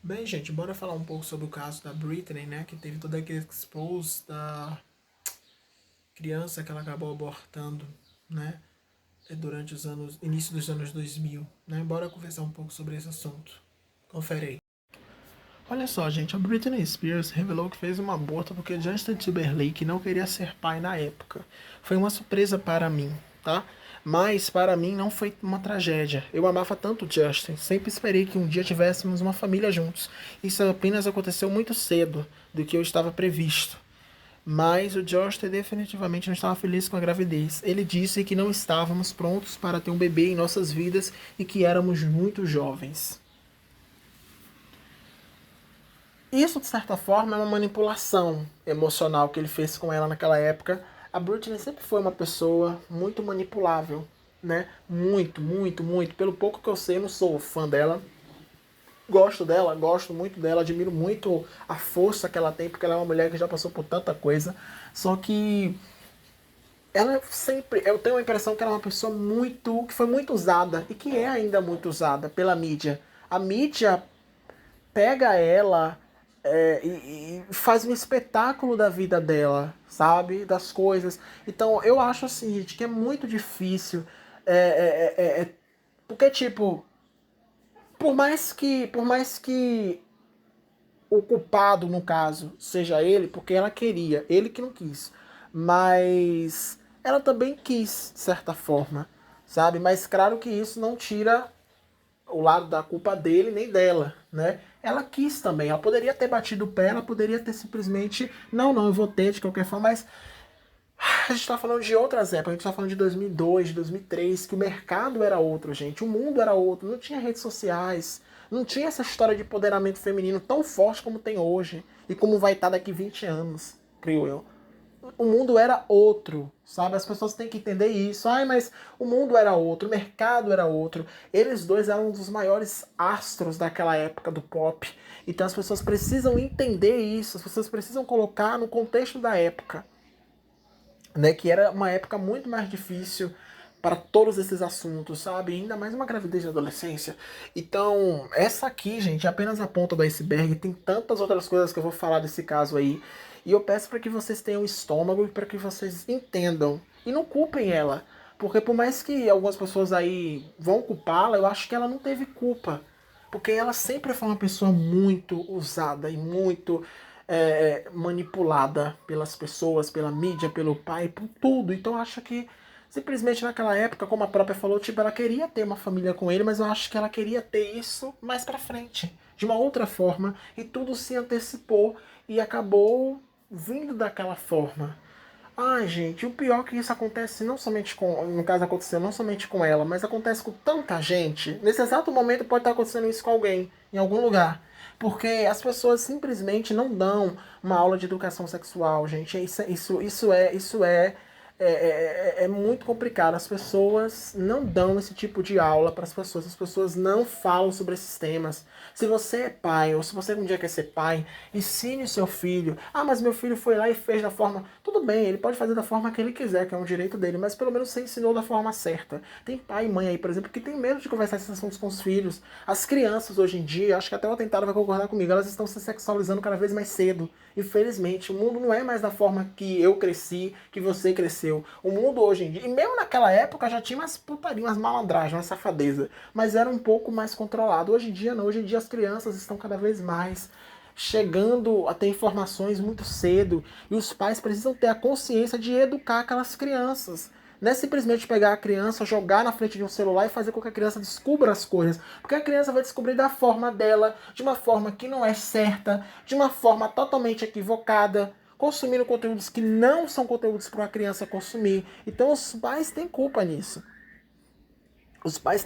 Bem, gente, bora falar um pouco sobre o caso da Britney, né? Que teve todo aquele expose da criança que ela acabou abortando, né? Durante os anos, início dos anos 2000, né? Bora conversar um pouco sobre esse assunto. Confere aí. Olha só, gente, a Britney Spears revelou que fez um aborto porque Justin Timberlake não queria ser pai na época. Foi uma surpresa para mim, tá? Mas para mim não foi uma tragédia. Eu amava tanto Justin, sempre esperei que um dia tivéssemos uma família juntos. Isso apenas aconteceu muito cedo do que eu estava previsto. Mas o Justin definitivamente não estava feliz com a gravidez. Ele disse que não estávamos prontos para ter um bebê em nossas vidas e que éramos muito jovens. Isso, de certa forma, é uma manipulação emocional que ele fez com ela naquela época. A Britney sempre foi uma pessoa muito manipulável, né? Muito, muito, muito. Pelo pouco que eu sei, eu não sou fã dela. Gosto dela, gosto muito dela, admiro muito a força que ela tem, porque ela é uma mulher que já passou por tanta coisa. Só que ela sempre, eu tenho a impressão que ela é uma pessoa muito, que foi muito usada e que é ainda muito usada pela mídia. A mídia pega ela e faz um espetáculo da vida dela, sabe? Das coisas. Então eu acho assim, gente, que é muito difícil. Porque, tipo, por mais que o culpado, no caso, seja ele, porque ela queria, ele que não quis. Mas ela também quis, de certa forma, sabe? Mas claro que isso não tira o lado da culpa dele nem dela, né? Ela quis também, ela poderia ter batido o pé, ela poderia ter simplesmente, não, não, eu vou ter de qualquer forma, mas a gente tá falando de outras épocas, a gente tá falando de 2002, de 2003, que o mercado era outro, gente, o mundo era outro, não tinha redes sociais, não tinha essa história de empoderamento feminino tão forte como tem hoje e como vai estar daqui 20 anos, creio eu. O mundo era outro, sabe? As pessoas têm que entender isso. Ai, mas o mundo era outro, o mercado era outro. Eles dois eram um dos maiores astros daquela época do pop. Então as pessoas precisam entender isso, as pessoas precisam colocar no contexto da época, né? Que era uma época muito mais difícil para todos esses assuntos, sabe? Ainda mais uma gravidez de adolescência. Então, essa aqui, gente, é apenas a ponta do iceberg. Tem tantas outras coisas que eu vou falar desse caso aí. E eu peço para que vocês tenham estômago e para que vocês entendam. E não culpem ela. Porque por mais que algumas pessoas aí vão culpá-la, eu acho que ela não teve culpa. Porque ela sempre foi uma pessoa muito usada e muito manipulada pelas pessoas, pela mídia, pelo pai, por tudo. Então eu acho que simplesmente naquela época, como a própria falou, tipo, ela queria ter uma família com ele, mas eu acho que ela queria ter isso mais pra frente, de uma outra forma, e tudo se antecipou e acabou vindo daquela forma. Ai, gente, o pior é que isso acontece não somente com. No caso, aconteceu não somente com ela, mas acontece com tanta gente. Nesse exato momento pode estar acontecendo isso com alguém, em algum lugar. Porque as pessoas simplesmente não dão uma aula de educação sexual, gente. Isso é muito complicado. As pessoas não dão esse tipo de aula para as pessoas não falam sobre esses temas. Se você é pai, ou se você um dia quer ser pai, ensine o seu filho. Ah, mas meu filho foi lá e fez da forma. Tudo bem, ele pode fazer da forma que ele quiser, que é um direito dele, mas pelo menos você ensinou da forma certa. Tem pai e mãe aí, por exemplo, que tem medo de conversar esses assuntos com os filhos. As crianças hoje em dia, acho que até o atentado vai concordar comigo, elas estão se sexualizando cada vez mais cedo. Infelizmente, o mundo não é mais da forma que eu cresci, que você cresceu. O mundo hoje em dia, e mesmo naquela época já tinha umas putarias, umas malandragens, umas safadeza, mas era um pouco mais controlado. Hoje em dia não, hoje em dia as crianças estão cada vez mais chegando a ter informações muito cedo e os pais precisam ter a consciência de educar aquelas crianças. Não é simplesmente pegar a criança, jogar na frente de um celular e fazer com que a criança descubra as coisas. Porque a criança vai descobrir da forma dela, de uma forma que não é certa, de uma forma totalmente equivocada, consumindo conteúdos que não são conteúdos para uma criança consumir. Então os pais têm culpa nisso. Os pais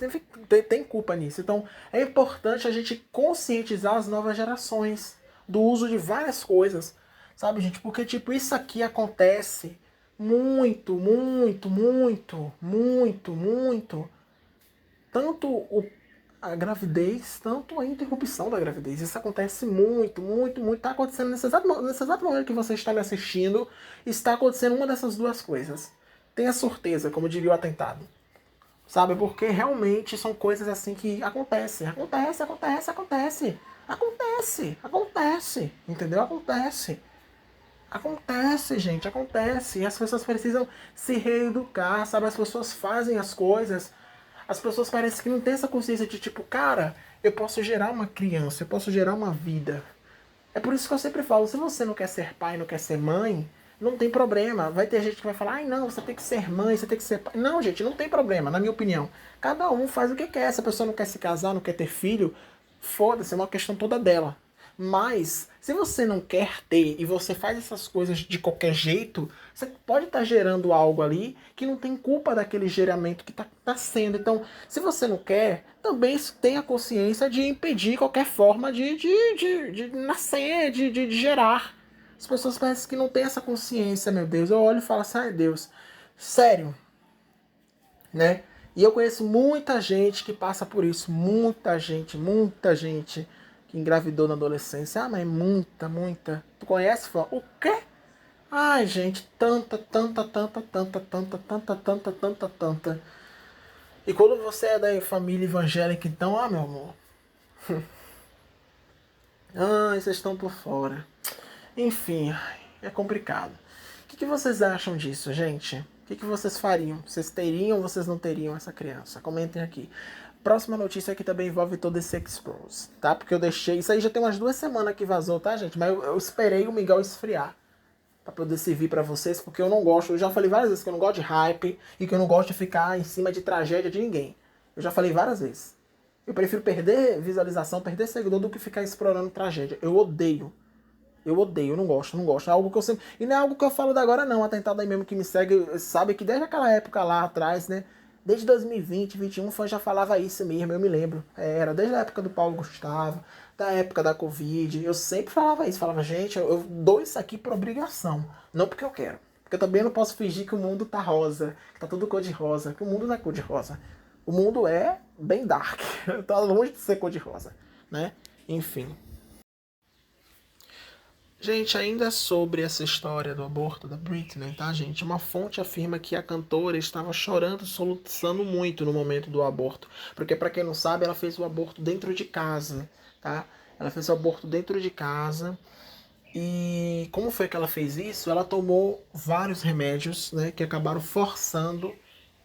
têm culpa nisso. Então é importante a gente conscientizar as novas gerações do uso de várias coisas. Sabe, gente? Porque, tipo, isso aqui acontece muito, muito, muito, muito, muito. Tanto a gravidez, tanto a interrupção da gravidez. Isso acontece muito, muito, muito. Está acontecendo nesse exato momento que você está me assistindo, está acontecendo uma dessas duas coisas. Tenha certeza, como diria o atentado. Sabe? Porque realmente são coisas assim que acontecem. Acontece, acontece, acontece. Acontece, entendeu? Acontece, gente, acontece. E as pessoas precisam se reeducar, sabe? As pessoas fazem as coisas. As pessoas parecem que não têm essa consciência de tipo, cara, eu posso gerar uma criança, eu posso gerar uma vida. É por isso que eu sempre falo, se você não quer ser pai, não quer ser mãe, não tem problema. Vai ter gente que vai falar, ai não, você tem que ser mãe, você tem que ser pai. Não, gente, não tem problema, na minha opinião. Cada um faz o que quer. Se a pessoa não quer se casar, não quer ter filho, foda-se, é uma questão toda dela. Mas, se você não quer ter e você faz essas coisas de qualquer jeito, você pode estar gerando algo ali que não tem culpa daquele geramento que está sendo. Então, se você não quer, também tenha consciência de impedir qualquer forma de nascer, de gerar. As pessoas parecem que não têm essa consciência, meu Deus. Eu olho e falo assim, ai Deus, sério, né? E eu conheço muita gente que passa por isso. Muita gente que engravidou na adolescência. Ah, mas muita. Tu conhece, Fã? O quê? Ai, gente, tanta. E quando você é da família evangélica, então, ah, meu amor. Ah, vocês estão por fora. Enfim, é complicado. O que vocês acham disso, gente? O que vocês fariam? Vocês teriam ou vocês não teriam essa criança? Comentem aqui. Próxima notícia aqui também envolve todo esse expose, tá? Porque eu deixei... Isso aí já tem umas 2 semanas que vazou, tá, gente? Mas eu esperei o Miguel esfriar pra poder servir pra vocês, porque eu não gosto... Eu já falei várias vezes que eu não gosto de hype e que eu não gosto de ficar em cima de tragédia de ninguém. Eu já falei várias vezes. Eu prefiro perder visualização, perder seguidor do que ficar explorando tragédia. Eu odeio. Eu não gosto. É algo que eu sempre... E não é algo que eu falo da agora, não. Atentado aí mesmo que me segue, sabe que desde aquela época lá atrás, né? Desde 2020, 2021, fã já falava isso mesmo, eu me lembro. Era desde a época do Paulo Gustavo, da época da Covid. Eu sempre falava isso. Falava, gente, eu dou isso aqui por obrigação. Não porque eu quero. Porque eu também não posso fingir que o mundo tá rosa, que tá tudo cor de rosa. Que o mundo não é cor de rosa. O mundo é bem dark. Tá longe de ser cor de rosa, né? Enfim. Gente, ainda sobre essa história do aborto da Britney, tá, gente? Uma fonte afirma que a cantora estava chorando, soluçando muito no momento do aborto. Porque, pra quem não sabe, ela fez o aborto dentro de casa, tá? Ela fez o aborto dentro de casa. E como foi que ela fez isso? Ela tomou vários remédios, né? Que acabaram forçando,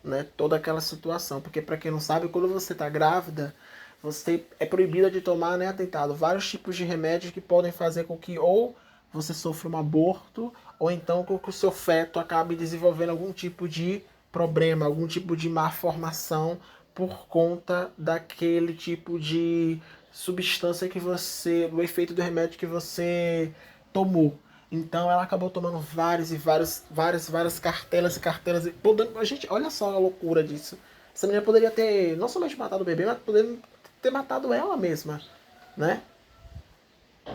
né, toda aquela situação. Porque, pra quem não sabe, quando você tá grávida, você é proibida de tomar, né, atentado, vários tipos de remédios que podem fazer com que ou você sofra um aborto, ou então com que o seu feto acabe desenvolvendo algum tipo de problema, algum tipo de má formação por conta daquele tipo de substância que você, do efeito do remédio que você tomou. Então ela acabou tomando várias cartelas e cartelas. A gente, olha só a loucura disso. Essa menina poderia ter não somente matado o bebê, mas poderia ter matado ela mesma, né?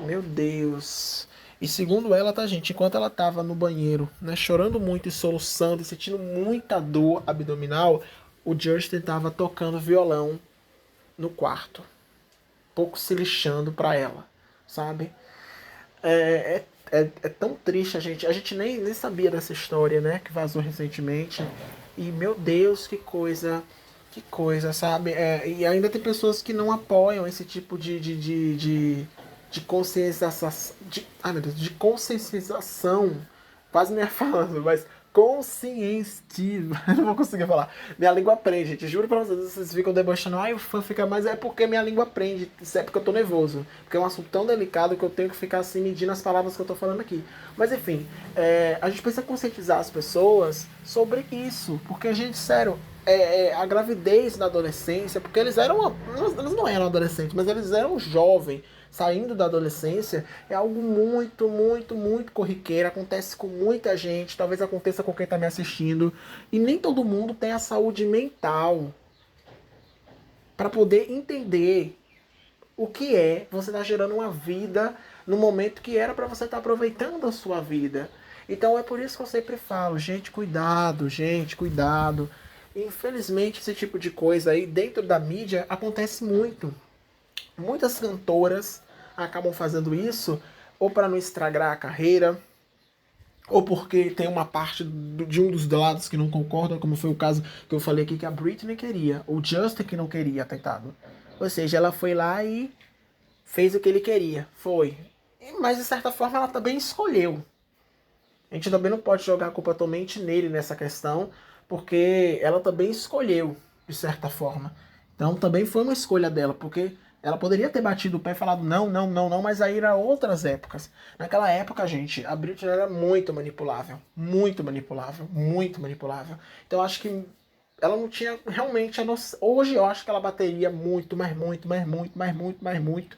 Meu Deus. E segundo ela, tá, gente, enquanto ela tava no banheiro, né, chorando muito e soluçando e sentindo muita dor abdominal, o Justin tava tocando violão no quarto, pouco se lixando pra ela, sabe? É tão triste, a gente nem sabia dessa história, né, que vazou recentemente. E, meu Deus, que coisa, sabe? E ainda tem pessoas que não apoiam esse tipo de conscientização, ai meu Deus, de conscientização, quase nem ia falando, mas conscientiva, não vou conseguir falar. Minha língua aprende, gente, juro pra vocês ficam debochando, ai o fã fica mais, é porque minha língua aprende, isso é porque eu tô nervoso, porque é um assunto tão delicado que eu tenho que ficar assim medindo as palavras que eu tô falando aqui. Mas enfim, a gente precisa conscientizar as pessoas sobre isso, porque a gente, sério, a gravidez na adolescência, porque eles não eram adolescentes, mas eles eram jovens, saindo da adolescência, é algo muito corriqueiro, acontece com muita gente, talvez aconteça com quem está me assistindo, e nem todo mundo tem a saúde mental para poder entender o que é você estar gerando uma vida no momento que era para você estar aproveitando a sua vida. Então é por isso que eu sempre falo, gente, cuidado, gente, cuidado. Infelizmente esse tipo de coisa aí dentro da mídia acontece muito. Muitas cantoras acabam fazendo isso ou para não estragar a carreira, ou porque tem uma parte de um dos lados que não concorda, como foi o caso que eu falei aqui que a Britney queria, o Justin que não queria, atentado. Ou seja, ela foi lá e fez o que ele queria, foi. Mas de certa forma ela também escolheu. A gente também não pode jogar a culpa totalmente nele nessa questão, porque ela também escolheu, de certa forma. Então também foi uma escolha dela, porque ela poderia ter batido o pé e falado não, não, não, não, mas aí eram outras épocas. Naquela época, gente, a Britney era muito manipulável. Muito manipulável. Muito manipulável. Então eu acho que ela não tinha realmente a noção. Hoje eu acho que ela bateria muito, mas muito, mas muito, mas muito, mas muito.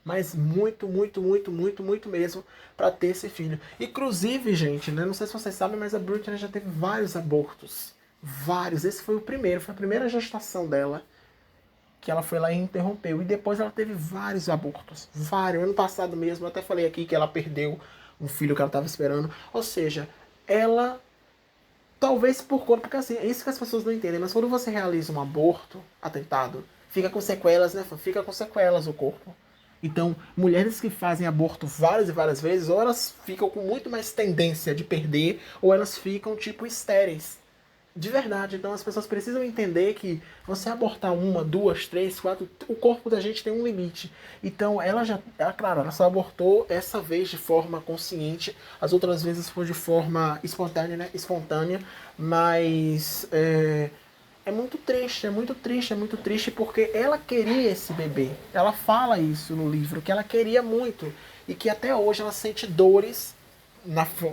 Mas muito, muito, muito, muito, muito mesmo para ter esse filho. Inclusive, gente, né? Não sei se vocês sabem, mas a Britney já teve vários abortos. Vários. Esse foi o primeiro, foi a primeira gestação dela que ela foi lá e interrompeu. E depois ela teve vários abortos. Vários. Ano passado mesmo, eu até falei aqui que ela perdeu um filho que ela estava esperando. Ou seja, ela, talvez por conta, porque assim, é isso que as pessoas não entendem, mas quando você realiza um aborto, atentado, fica com sequelas, né? Fica com sequelas o corpo. Então, mulheres que fazem aborto várias e várias vezes, ou elas ficam com muito mais tendência de perder, ou elas ficam tipo estéreis. De verdade, então as pessoas precisam entender que você abortar uma, duas, três, quatro, o corpo da gente tem um limite. Então ela já, claro, ela só abortou essa vez de forma consciente, as outras vezes foi de forma espontânea, né? Espontânea, mas é muito triste, é muito triste, é muito triste porque ela queria esse bebê. Ela fala isso no livro, que ela queria muito e que até hoje ela sente dores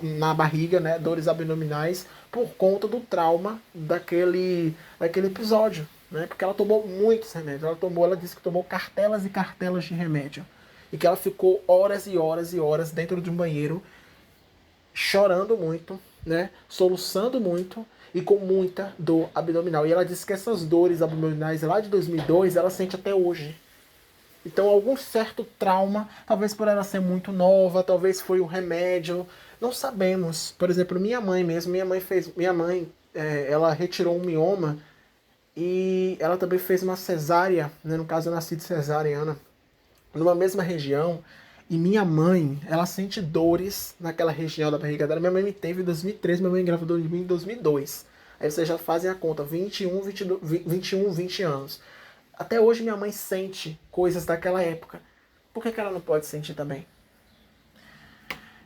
na barriga, né, dores abdominais, por conta do trauma daquele episódio, né, porque ela tomou muitos remédios, ela disse que tomou cartelas e cartelas de remédio, e que ela ficou horas e horas e horas dentro de um banheiro, chorando muito, né, soluçando muito, e com muita dor abdominal, e ela disse que essas dores abdominais lá de 2002, ela sente até hoje. Então, algum certo trauma, talvez por ela ser muito nova, talvez foi o remédio, não sabemos. Por exemplo, minha mãe mesmo, ela retirou um mioma e ela também fez uma cesárea, né? No caso eu nasci de cesariana, numa mesma região. E minha mãe, ela sente dores naquela região da barriga dela. Minha mãe me teve em 2013, minha mãe engravidou de mim em 2002. Aí vocês já fazem a conta, 21, 22, 21, 20 anos. Até hoje minha mãe sente coisas daquela época. Por que ela não pode sentir também?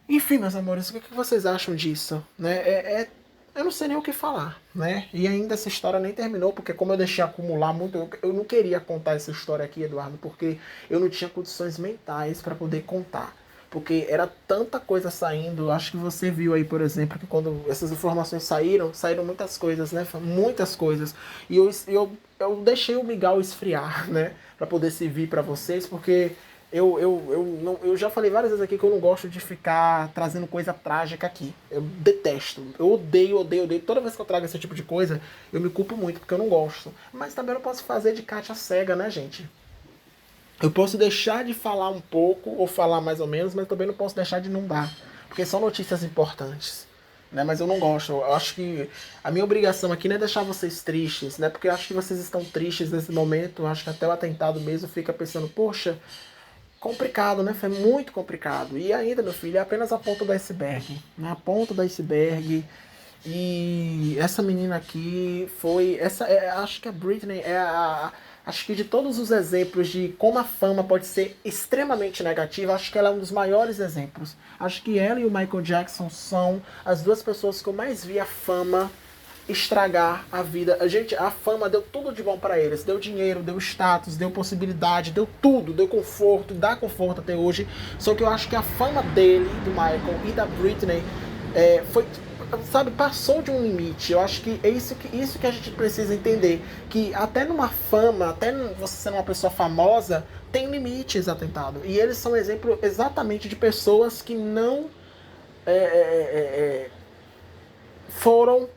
Enfim, meus amores, o que vocês acham disso? Né? Eu não sei nem o que falar, né? E ainda essa história nem terminou, porque como eu deixei acumular muito, eu não queria contar essa história aqui, Eduardo, porque eu não tinha condições mentais para poder contar. Porque era tanta coisa saindo, acho que você viu aí, por exemplo, que quando essas informações saíram muitas coisas, né? Muitas coisas. E eu deixei o migal esfriar, né? Para poder servir para vocês, porque eu já falei várias vezes aqui que eu não gosto de ficar trazendo coisa trágica aqui. Eu detesto. Eu odeio, odeio, odeio. Toda vez que eu trago esse tipo de coisa, eu me culpo muito, porque eu não gosto. Mas também não posso fazer de Kátia cega, né, gente? Eu posso deixar de falar um pouco, ou falar mais ou menos, mas também não posso deixar de não dar. Porque são notícias importantes. Né? Mas eu não gosto. Eu acho que a minha obrigação aqui não é deixar vocês tristes, né? Porque eu acho que vocês estão tristes nesse momento. Eu acho que até o atentado mesmo fica pensando, poxa, complicado, né? Foi muito complicado. E ainda, meu filho, é apenas a ponta do iceberg. Né? A ponta do iceberg. E essa menina aqui foi. Acho que a Britney é a. Acho que de todos os exemplos de como a fama pode ser extremamente negativa, acho que ela é um dos maiores exemplos. Acho que ela e o Michael Jackson são as duas pessoas que eu mais vi a fama estragar a vida. Gente, a fama deu tudo de bom para eles. Deu dinheiro, deu status, deu possibilidade, deu tudo, deu conforto, dá conforto até hoje. Só que eu acho que a fama dele, do Michael e da Britney, foi, sabe, passou de um limite. Eu acho que é isso que a gente precisa entender, que até numa fama, até você sendo uma pessoa famosa, tem limites, atentado. E eles são exemplo exatamente de pessoas que não foram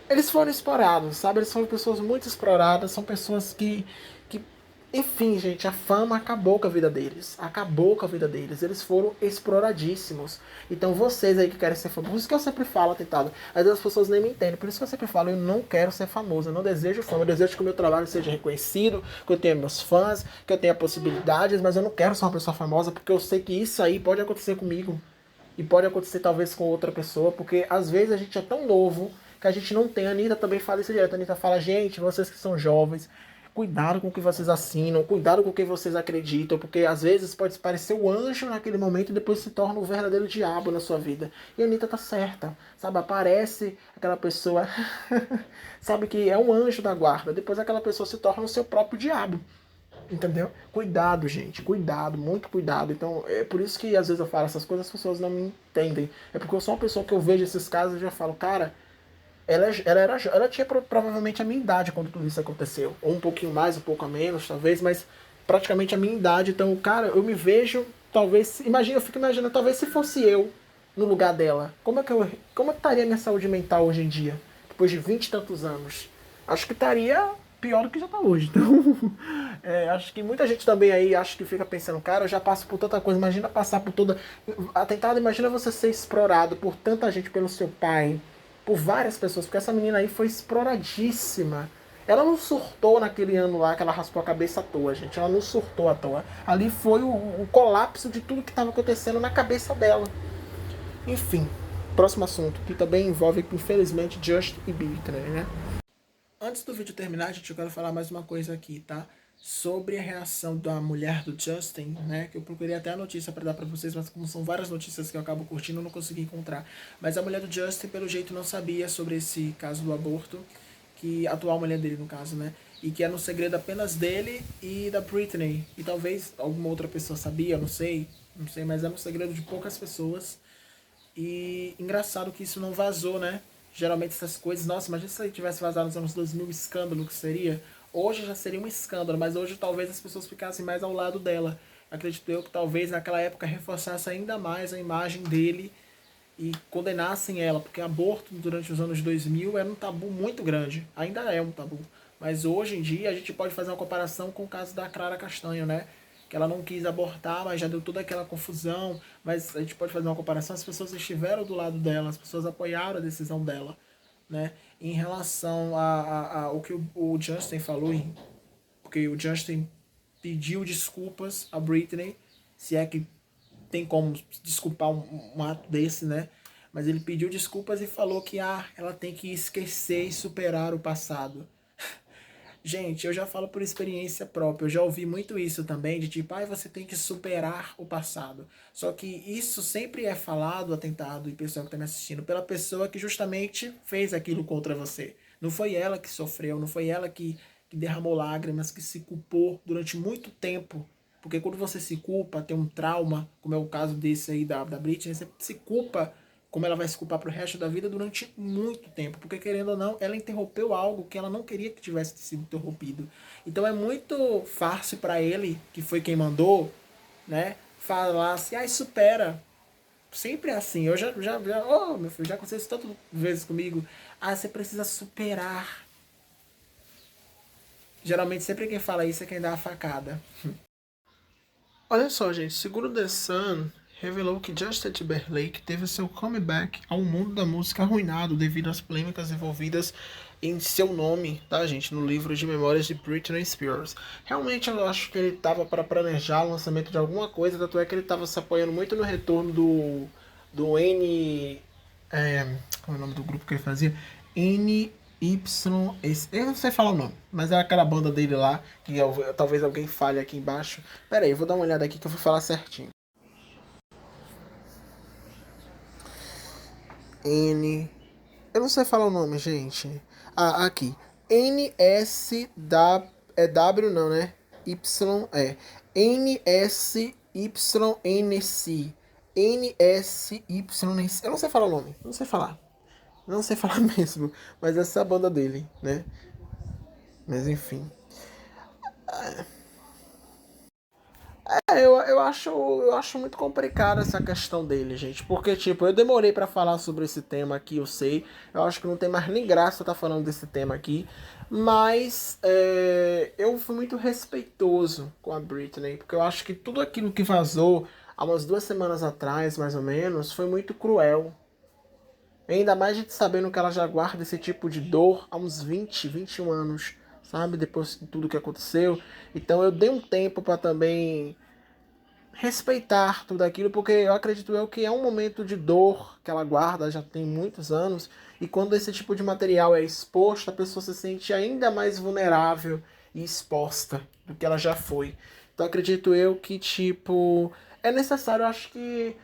eles foram explorados, sabe? Eles são pessoas muito exploradas, são pessoas que, enfim, gente, a fama acabou com a vida deles. Acabou com a vida deles. Eles foram exploradíssimos. Então vocês aí que querem ser famosos, por isso que eu sempre falo, tentado. Às vezes as pessoas nem me entendem, por isso que eu sempre falo, eu não quero ser famoso, eu não desejo fama, eu desejo que o meu trabalho seja reconhecido, que eu tenha meus fãs, que eu tenha possibilidades, mas eu não quero ser uma pessoa famosa, porque eu sei que isso aí pode acontecer comigo. E pode acontecer talvez com outra pessoa, porque às vezes a gente é tão novo que a gente não tem. A Anitta também fala isso direto. A Anitta fala, gente, vocês que são jovens, cuidado com o que vocês assinam, cuidado com o que vocês acreditam, porque às vezes pode parecer o anjo naquele momento e depois se torna o verdadeiro diabo na sua vida. E a Anitta tá certa, sabe? Aparece aquela pessoa, sabe, que é um anjo da guarda, depois aquela pessoa se torna o seu próprio diabo. Entendeu? Cuidado, gente. Cuidado, muito cuidado. Então, é por isso que às vezes eu falo essas coisas, as pessoas não me entendem. É porque eu sou uma pessoa que eu vejo esses casos e já falo, cara, ela tinha provavelmente a minha idade quando tudo isso aconteceu. Ou um pouquinho mais, um pouco a menos, talvez, mas praticamente a minha idade. Então, cara, eu me vejo, talvez, imagina, eu fico imaginando, talvez se fosse eu no lugar dela, como é que estaria a minha saúde mental hoje em dia? Depois de 20 e tantos anos. Acho que estaria pior do que já tá hoje. Então, acho que muita gente também aí acho que fica pensando, cara, eu já passo por tanta coisa, imagina passar por toda. Atentado, imagina você ser explorado por tanta gente, pelo seu pai, por várias pessoas, porque essa menina aí foi exploradíssima. Ela não surtou naquele ano lá que ela raspou a cabeça à toa, gente. Ela não surtou à toa. Ali foi o colapso de tudo que estava acontecendo na cabeça dela. Enfim, próximo assunto, que também envolve, infelizmente, Just e Britney, né? Antes do vídeo terminar, gente, eu quero falar mais uma coisa aqui, tá? Sobre a reação da mulher do Justin, né? Que eu procurei até a notícia para dar para vocês, mas como são várias notícias que eu acabo curtindo, eu não consegui encontrar. Mas a mulher do Justin, pelo jeito, não sabia sobre esse caso do aborto, que a atual mulher dele, no caso, né? E que era um segredo apenas dele e da Britney. E talvez alguma outra pessoa sabia, não sei, mas era um segredo de poucas pessoas. E engraçado que isso não vazou, né? Geralmente essas coisas, nossa, imagina se ele tivesse vazado nos anos 2000, o escândalo que seria. Hoje já seria um escândalo, mas hoje talvez as pessoas ficassem mais ao lado dela. Acredito eu que talvez naquela época reforçasse ainda mais a imagem dele e condenassem ela, porque aborto durante os anos 2000 era um tabu muito grande, ainda é um tabu. Mas hoje em dia a gente pode fazer uma comparação com o caso da Clara Castanho, né? Que ela não quis abortar, mas já deu toda aquela confusão. Mas a gente pode fazer uma comparação, as pessoas estiveram do lado dela, as pessoas apoiaram a decisão dela, né? Em relação ao que o Justin falou, porque o Justin pediu desculpas a Britney, se é que tem como desculpar um ato desse, né? Mas ele pediu desculpas e falou que ela tem que esquecer e superar o passado. Gente, eu já falo por experiência própria, eu já ouvi muito isso também, de tipo, você tem que superar o passado. Só que isso sempre é falado, atentado, e pessoal que está me assistindo, pela pessoa que justamente fez aquilo contra você. Não foi ela que sofreu, não foi ela que derramou lágrimas, que se culpou durante muito tempo. Porque quando você se culpa, tem um trauma, como é o caso desse aí da Britney, você se culpa, como ela vai se culpar pro resto da vida durante muito tempo. Porque, querendo ou não, ela interrompeu algo que ela não queria que tivesse sido interrompido. Então é muito fácil para ele, que foi quem mandou, né, falar assim, supera. Sempre é assim. Eu meu filho, já aconteceu isso tantas vezes comigo. Você precisa superar. Geralmente sempre quem fala isso é quem dá a facada. Olha só, gente, segundo The Sun, revelou que Justin Timberlake teve seu comeback ao mundo da música arruinado devido às polêmicas envolvidas em seu nome, tá, gente, no livro de memórias de Britney Spears. Realmente eu acho que ele estava para planejar o lançamento de alguma coisa, tanto é que ele estava se apoiando muito no retorno do N... como é o nome do grupo que ele fazia? Eu não sei falar o nome, mas é aquela banda dele lá, que talvez alguém fale aqui embaixo. Pera aí, eu vou dar uma olhada aqui que eu vou falar certinho. Eu não sei falar o nome, gente. Aqui. NSW. É W não, né? Y é. NSYNC. NSYNC. Eu não sei falar o nome. Não sei falar. Não sei falar mesmo. Mas essa é a banda dele, né? Mas enfim. Eu acho muito complicado essa questão dele, gente. Porque, tipo, eu demorei pra falar sobre esse tema aqui, eu sei. Eu acho que não tem mais nem graça eu estar falando desse tema aqui. Mas eu fui muito respeitoso com a Britney. Porque eu acho que tudo aquilo que vazou há umas 2 semanas atrás, mais ou menos, foi muito cruel. Ainda mais a gente sabendo que ela já guarda esse tipo de dor há uns 20, 21 anos, sabe? Depois de tudo que aconteceu. Então eu dei um tempo pra também respeitar tudo aquilo, porque eu acredito que é um momento de dor que ela guarda já tem muitos anos, e quando esse tipo de material é exposto, a pessoa se sente ainda mais vulnerável e exposta do que ela já foi. Então acredito eu que, tipo, é necessário, eu acho que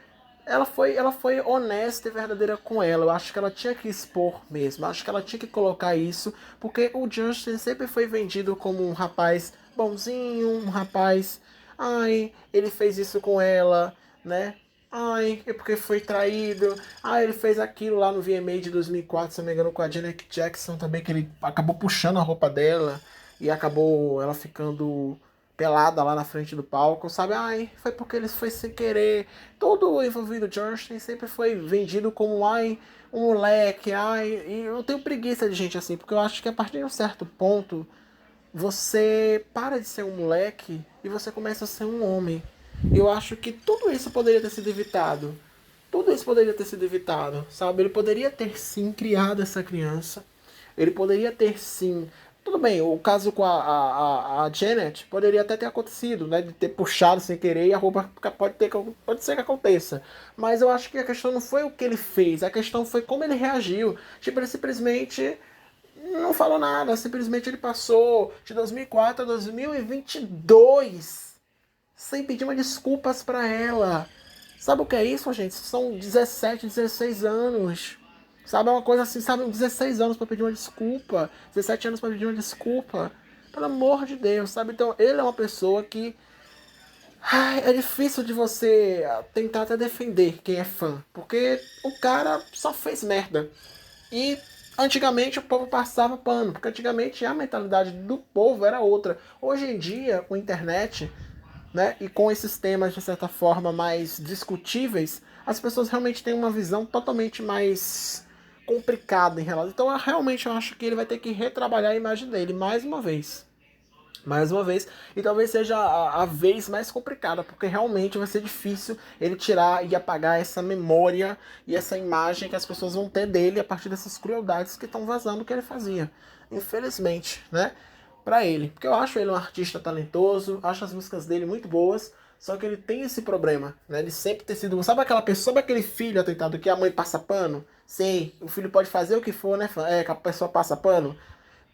ela foi honesta e verdadeira com ela. Eu acho que ela tinha que expor mesmo. Eu acho que ela tinha que colocar isso, porque o Justin sempre foi vendido como um rapaz bonzinho, um rapaz, ai, ele fez isso com ela, né? Ai, é porque foi traído. Ah, ele fez aquilo lá no VMA de 2004, se não me engano, com a Janet Jackson também, que ele acabou puxando a roupa dela e acabou ela ficando pelada lá na frente do palco, sabe? Ai, foi porque ele foi sem querer. Todo envolvido Justin sempre foi vendido como, ai, um moleque, ai. E eu tenho preguiça de gente assim, porque eu acho que a partir de um certo ponto você para de ser um moleque e você começa a ser um homem. Eu acho que tudo isso poderia ter sido evitado. Tudo isso poderia ter sido evitado, sabe? Ele poderia ter sim criado essa criança. Ele poderia ter sim. Tudo bem, o caso com a Janet poderia até ter acontecido, né? De ter puxado sem querer e a roupa pode ser que aconteça. Mas eu acho que a questão não foi o que ele fez, a questão foi como ele reagiu. Tipo, ele simplesmente não falou nada, simplesmente ele passou de 2004 a 2022 sem pedir uma desculpas pra ela. Sabe o que é isso, gente? São 17, 16 anos. Sabe, é uma coisa assim, sabe, 16 anos pra pedir uma desculpa, 17 anos pra pedir uma desculpa. Pelo amor de Deus, sabe? Então, ele é uma pessoa que ai, é difícil de você tentar até defender quem é fã, porque o cara só fez merda. E antigamente o povo passava pano, porque antigamente a mentalidade do povo era outra. Hoje em dia, com a internet, né, e com esses temas de certa forma mais discutíveis, as pessoas realmente têm uma visão totalmente mais complicada em relação. Então, realmente eu acho que ele vai ter que retrabalhar a imagem dele mais uma vez. Mais uma vez, e talvez seja a vez mais complicada, porque realmente vai ser difícil ele tirar e apagar essa memória e essa imagem que as pessoas vão ter dele a partir dessas crueldades que estão vazando que ele fazia. Infelizmente, né? Pra ele. Porque eu acho ele um artista talentoso, acho as músicas dele muito boas, só que ele tem esse problema, né? Ele sempre ter sido. Sabe aquela pessoa, sabe aquele filho atentado que a mãe passa pano? Sim, o filho pode fazer o que for, né? É, que a pessoa passa pano.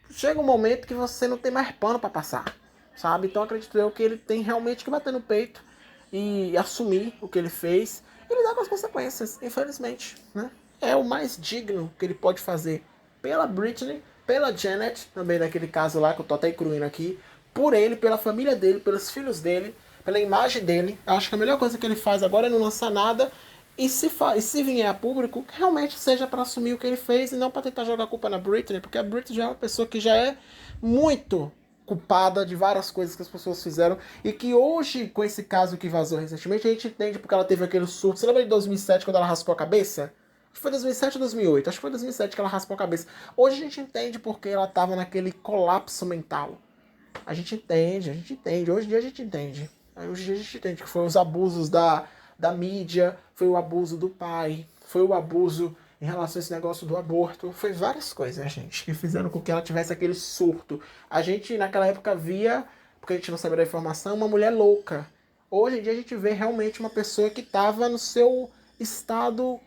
Chega um momento que você não tem mais pano para passar, sabe? Então acredito eu que ele tem realmente que bater no peito e assumir o que ele fez e lidar com as consequências, infelizmente, né? É o mais digno que ele pode fazer pela Britney, pela Janet, também naquele caso lá que eu tô até incluindo aqui, por ele, pela família dele, pelos filhos dele, pela imagem dele. Acho que a melhor coisa que ele faz agora é não lançar nada e se vier a público, que realmente seja para assumir o que ele fez e não para tentar jogar a culpa na Britney, porque a Britney já é uma pessoa que já é muito culpada de várias coisas que as pessoas fizeram e que hoje, com esse caso que vazou recentemente, a gente entende porque ela teve aquele surto. Você lembra de 2007 quando ela raspou a cabeça? Acho que foi 2007 ou 2008. Acho que foi 2007 que ela raspou a cabeça. Hoje a gente entende porque ela estava naquele colapso mental. A gente entende, a gente entende. Hoje em dia a gente entende. Hoje em dia a gente entende que foi os abusos da mídia, foi o abuso do pai, foi o abuso em relação a esse negócio do aborto. Foi várias coisas, gente, que fizeram com que ela tivesse aquele surto. A gente naquela época via, porque a gente não sabia da informação, uma mulher louca. Hoje em dia a gente vê realmente uma pessoa que estava no seu estado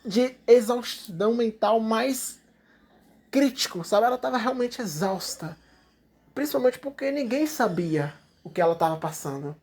de exaustão mental mais crítico, sabe? Ela estava realmente exausta. Principalmente porque ninguém sabia o que ela estava passando.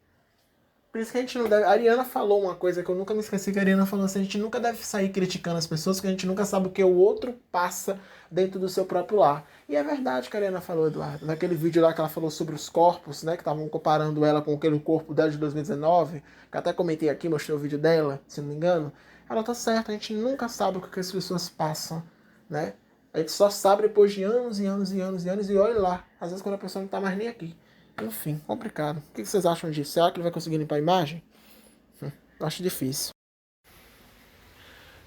Por isso que a gente não deve. A Ariana falou uma coisa que eu nunca me esqueci, que a Ariana falou assim: a gente nunca deve sair criticando as pessoas, porque a gente nunca sabe o que o outro passa dentro do seu próprio lar. E é verdade que a Ariana falou, Eduardo. Naquele vídeo lá que ela falou sobre os corpos, né? Que estavam comparando ela com aquele corpo dela de 2019, que até comentei aqui, mostrei o vídeo dela, se não me engano. Ela tá certa, a gente nunca sabe o que as pessoas passam, né? A gente só sabe depois de anos e anos e anos e anos, e olha lá, às vezes quando a pessoa não tá mais nem aqui. Enfim, complicado. O que vocês acham disso? Será que ele vai conseguir limpar a imagem? Acho difícil.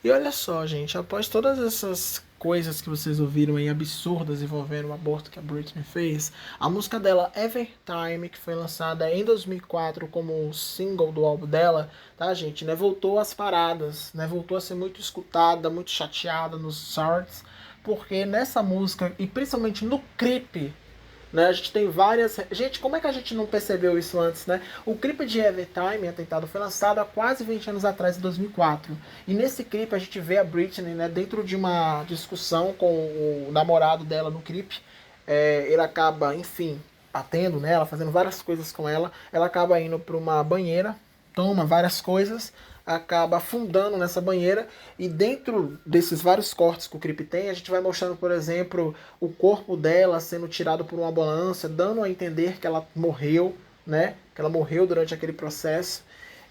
E olha só, gente, após todas essas coisas que vocês ouviram aí absurdas envolvendo o aborto que a Britney fez, a música dela Evertime, que foi lançada em 2004 como single do álbum dela, tá, gente, né, voltou às paradas, né, voltou a ser muito escutada, muito chateada nos charts, porque nessa música, e principalmente no clipe, né, a gente tem várias. Gente, como é que a gente não percebeu isso antes, né? O clipe de Evertime, Atentado, foi lançado há quase 20 anos atrás, em 2004. E nesse clipe a gente vê a Britney, né, dentro de uma discussão com o namorado dela no clipe. ele acaba, enfim, batendo nela, fazendo várias coisas com ela. Ela acaba indo para uma banheira, toma várias coisas, acaba afundando nessa banheira. E dentro desses vários cortes que o clipe tem, a gente vai mostrando, por exemplo, o corpo dela sendo tirado por uma ambulância, dando a entender que ela morreu, né? Que ela morreu durante aquele processo.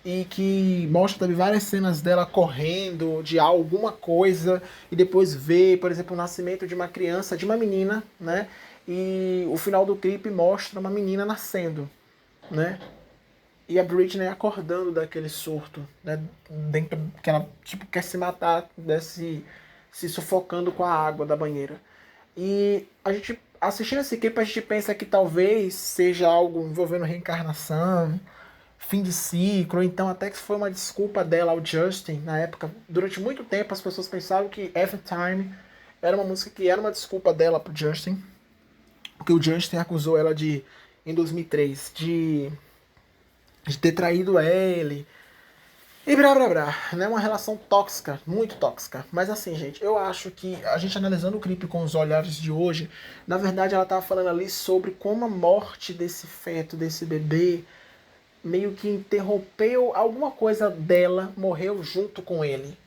E que mostra também várias cenas dela correndo de alguma coisa e depois vê, por exemplo, o nascimento de uma criança, de uma menina, né? E o final do clipe mostra uma menina nascendo, né? E a Britney acordando daquele surto, né? Dentro que ela tipo quer se matar, se sufocando com a água da banheira. E a gente assistindo esse clipe a gente pensa que talvez seja algo envolvendo reencarnação, fim de ciclo, ou então até que foi uma desculpa dela ao Justin na época. Durante muito tempo as pessoas pensavam que Every Time era uma música que era uma desculpa dela pro Justin, porque o Justin acusou ela de em 2003 de ter traído ele. E blá blá blá, né? Uma relação tóxica, muito tóxica. Mas assim, gente, eu acho que a gente analisando o clipe com os olhares de hoje, na verdade ela tava falando ali sobre como a morte desse feto, desse bebê, meio que interrompeu alguma coisa dela, morreu junto com ele.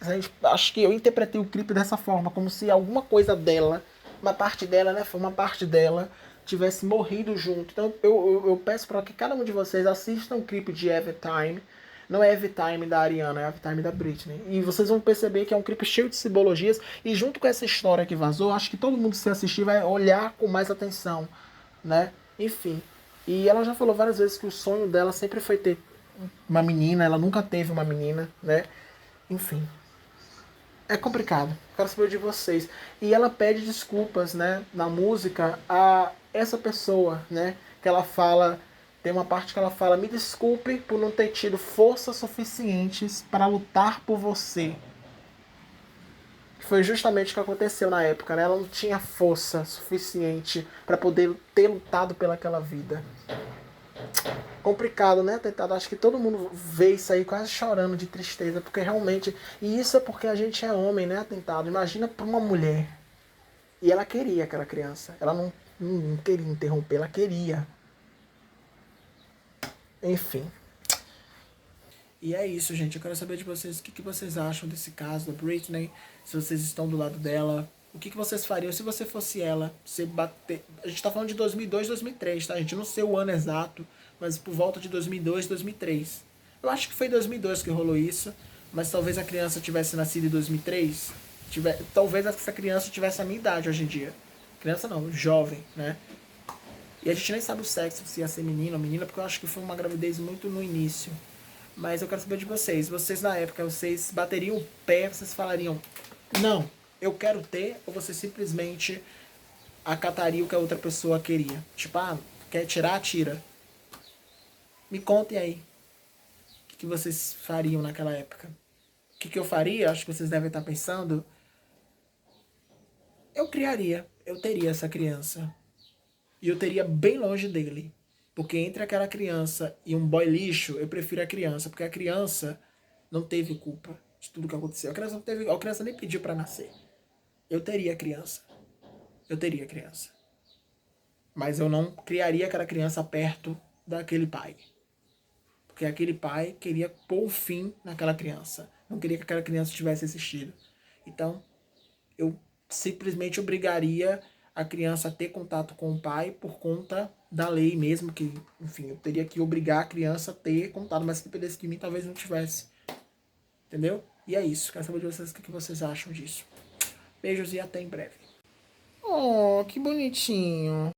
A gente, acho que eu interpretei o clipe dessa forma, como se alguma coisa dela, uma parte dela, né, foi uma parte dela, tivesse morrido junto. Então eu peço para que cada um de vocês assistam o clipe de Every Time. Não é Every Time da Ariana, é Every Time da Britney. E vocês vão perceber que é um clipe cheio de simbologias. E junto com essa história que vazou, acho que todo mundo, se assistir, vai olhar com mais atenção, né? Enfim. E ela já falou várias vezes que o sonho dela sempre foi ter uma menina, ela nunca teve uma menina, né? Enfim. É complicado. Quero saber de vocês. E ela pede desculpas, né, na música a essa pessoa, né? Que ela fala, tem uma parte que ela fala: "Me desculpe por não ter tido forças suficientes para lutar por você". Que foi justamente o que aconteceu na época, né? Ela não tinha força suficiente para poder ter lutado pelaquela vida. Complicado, né, Atentado? Acho que todo mundo vê isso aí quase chorando de tristeza, porque realmente. E isso é porque a gente é homem, né, Atentado? Imagina pra uma mulher. E ela queria aquela criança. Ela não queria interromper, ela queria. Enfim. E é isso, gente. Eu quero saber de vocês o que vocês acham desse caso da Britney. Se vocês estão do lado dela. O que vocês fariam se você fosse ela? Se bater... A gente tá falando de 2002, 2003, tá? A gente não sei o ano exato, mas por volta de 2002, 2003. Eu acho que foi em 2002 que rolou isso, mas talvez a criança tivesse nascido em 2003. Talvez essa criança tivesse a minha idade hoje em dia. Criança não, jovem, né? E a gente nem sabe o sexo, se ia ser menino ou menina, porque eu acho que foi uma gravidez muito no início. Mas eu quero saber de vocês. Vocês na época, vocês bateriam o pé, vocês falariam: não, eu quero ter, ou você simplesmente acataria o que a outra pessoa queria? Tipo, ah, quer tirar, tira. Me contem aí. O que vocês fariam naquela época? O que eu faria? Acho que vocês devem estar pensando. Eu criaria, eu teria essa criança. E eu teria bem longe dele. Porque entre aquela criança e um boy lixo, eu prefiro a criança. Porque a criança não teve culpa de tudo que aconteceu. A criança nem pediu para nascer. Eu teria criança. Eu teria criança. Mas eu não criaria aquela criança perto daquele pai. Porque aquele pai queria pôr um fim naquela criança. Não queria que aquela criança tivesse existido. Então, eu simplesmente obrigaria a criança a ter contato com o pai por conta da lei mesmo, que, enfim, eu teria que obrigar a criança a ter contato, mas se dependesse de mim, talvez não tivesse. Entendeu? E é isso. Quero saber de vocês o que vocês acham disso. Beijos e até em breve. Oh, que bonitinho.